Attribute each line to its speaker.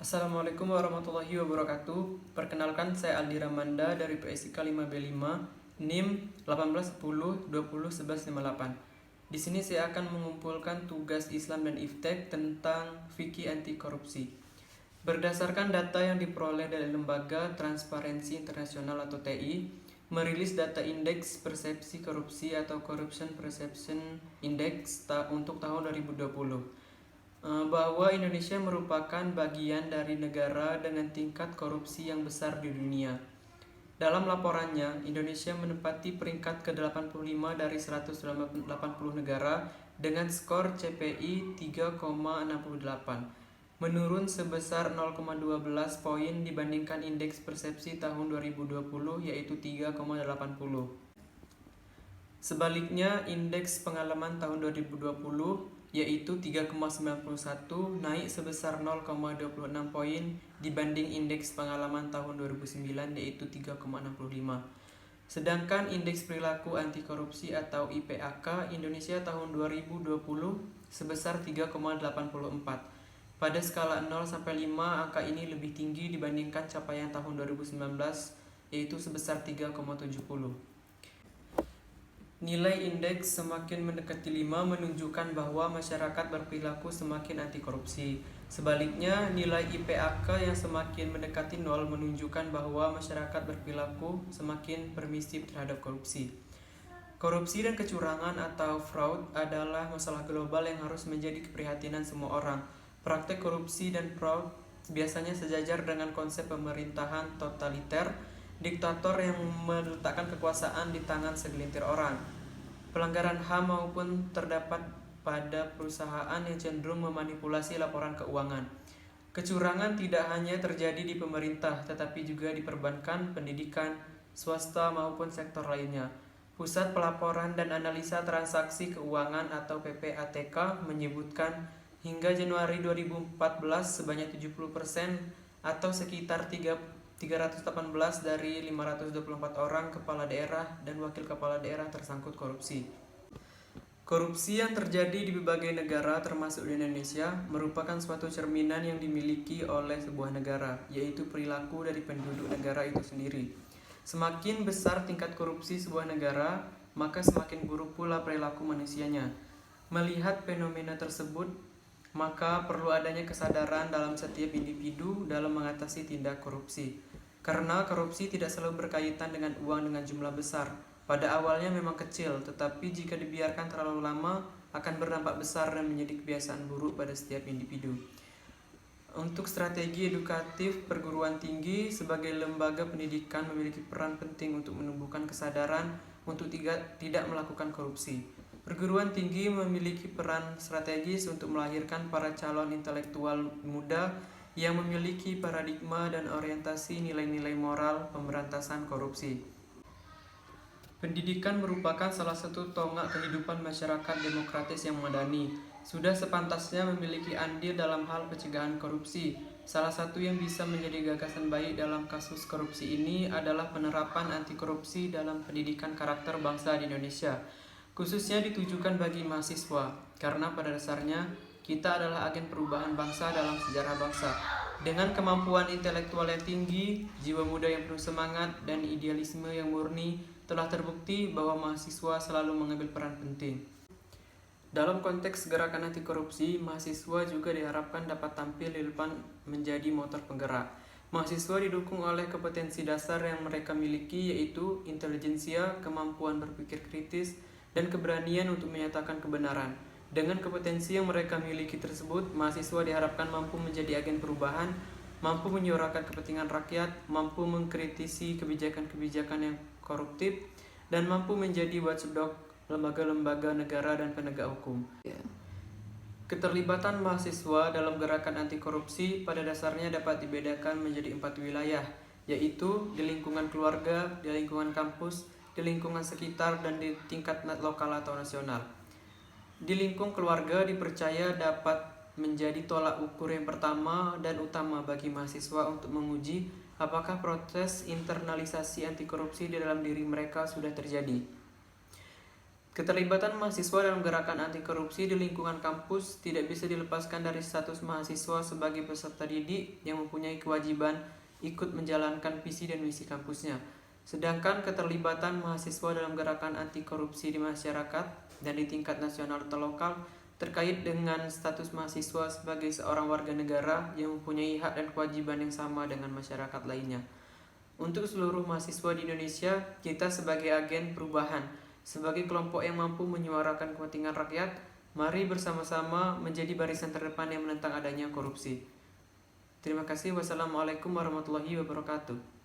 Speaker 1: Assalamualaikum warahmatullahi wabarakatuh. Perkenalkan, saya Aldi Ramanda dari PSIK 5B5 NIM 1810201158. Di sini saya akan mengumpulkan tugas Islam dan Iftek tentang fikih anti korupsi. Berdasarkan data yang diperoleh dari Lembaga Transparansi Internasional atau TI, merilis data Indeks Persepsi Korupsi atau Corruption Perception Index untuk tahun 2020. Bahwa Indonesia merupakan bagian dari negara dengan tingkat korupsi yang besar di dunia. Dalam laporannya, Indonesia menempati peringkat ke-85 dari 180 negara dengan skor CPI 3,68, menurun sebesar 0,12 poin dibandingkan indeks persepsi tahun 2020 yaitu 3,80. Sebaliknya, indeks pengalaman tahun 2020 yaitu 3,91 naik sebesar 0,26 poin dibanding indeks pengalaman tahun 2009 yaitu 3,65. Sedangkan indeks perilaku anti korupsi atau IPAK Indonesia tahun 2020 sebesar 3,84. Pada skala 0 sampai 5, angka ini lebih tinggi dibandingkan capaian tahun 2019 yaitu sebesar 3,70. Nilai indeks semakin mendekati 5 menunjukkan bahwa masyarakat berperilaku semakin anti korupsi. Sebaliknya, nilai IPAK yang semakin mendekati 0 menunjukkan bahwa masyarakat berperilaku semakin permisif terhadap korupsi. Korupsi dan kecurangan atau fraud adalah masalah global yang harus menjadi keprihatinan semua orang. Praktek korupsi dan fraud biasanya sejajar dengan konsep pemerintahan totaliter, diktator yang meletakkan kekuasaan di tangan segelintir orang. Pelanggaran HAM maupun terdapat pada perusahaan yang cenderung memanipulasi laporan keuangan. Kecurangan tidak hanya terjadi di pemerintah, tetapi juga di perbankan, pendidikan, swasta maupun sektor lainnya. Pusat Pelaporan dan Analisa Transaksi Keuangan atau PPATK menyebutkan hingga Januari 2014 sebanyak 70% atau sekitar 318 dari 524 orang kepala daerah dan wakil kepala daerah tersangkut korupsi. Korupsi yang terjadi di berbagai negara termasuk di Indonesia merupakan suatu cerminan yang dimiliki oleh sebuah negara, yaitu perilaku dari penduduk negara itu sendiri. Semakin besar tingkat korupsi sebuah negara, maka semakin buruk pula perilaku manusianya. Melihat fenomena tersebut, maka perlu adanya kesadaran dalam setiap individu dalam mengatasi tindak korupsi. Karena korupsi tidak selalu berkaitan dengan uang dengan jumlah besar. Pada awalnya memang kecil, tetapi jika dibiarkan terlalu lama akan berdampak besar dan menjadi kebiasaan buruk pada setiap individu. Untuk strategi edukatif, perguruan tinggi sebagai lembaga pendidikan memiliki peran penting untuk menumbuhkan kesadaran untuk tidak melakukan korupsi. Perguruan tinggi memiliki peran strategis untuk melahirkan para calon intelektual muda yang memiliki paradigma dan orientasi nilai-nilai moral pemberantasan korupsi. Pendidikan merupakan salah satu tonggak kehidupan masyarakat demokratis yang madani. Sudah sepantasnya memiliki andil dalam hal pencegahan korupsi. Salah satu yang bisa menjadi gagasan baik dalam kasus korupsi ini adalah penerapan anti korupsi dalam pendidikan karakter bangsa di Indonesia, khususnya ditujukan bagi mahasiswa, karena pada dasarnya kita adalah agen perubahan bangsa dalam sejarah bangsa. Dengan kemampuan intelektual yang tinggi, jiwa muda yang penuh semangat, dan idealisme yang murni, telah terbukti bahwa mahasiswa selalu mengambil peran penting. Dalam konteks gerakan anti korupsi, mahasiswa juga diharapkan dapat tampil di depan menjadi motor penggerak. Mahasiswa didukung oleh kompetensi dasar yang mereka miliki, yaitu intelijensia, kemampuan berpikir kritis, dan keberanian untuk menyatakan kebenaran. Dengan kompetensi yang mereka miliki tersebut, mahasiswa diharapkan mampu menjadi agen perubahan, mampu menyuarakan kepentingan rakyat, mampu mengkritisi kebijakan-kebijakan yang koruptif, dan mampu menjadi watchdog lembaga-lembaga negara dan penegak hukum. Keterlibatan mahasiswa dalam gerakan anti korupsi pada dasarnya dapat dibedakan menjadi 4 wilayah, yaitu di lingkungan keluarga, di lingkungan kampus, di lingkungan sekitar, dan di tingkat lokal atau nasional. Di lingkung keluarga dipercaya dapat menjadi tolak ukur yang pertama dan utama bagi mahasiswa untuk menguji apakah proses internalisasi anti korupsi di dalam diri mereka sudah terjadi. Keterlibatan mahasiswa dalam gerakan anti korupsi di lingkungan kampus tidak bisa dilepaskan dari status mahasiswa sebagai peserta didik yang mempunyai kewajiban ikut menjalankan visi dan misi kampusnya. Sedangkan keterlibatan mahasiswa dalam gerakan anti korupsi di masyarakat dan di tingkat nasional atau lokal terkait dengan status mahasiswa sebagai seorang warga negara yang mempunyai hak dan kewajiban yang sama dengan masyarakat lainnya. Untuk seluruh mahasiswa di Indonesia, kita sebagai agen perubahan, sebagai kelompok yang mampu menyuarakan kepentingan rakyat, mari bersama-sama menjadi barisan terdepan yang menentang adanya korupsi. Terima kasih. Wassalamualaikum warahmatullahi wabarakatuh.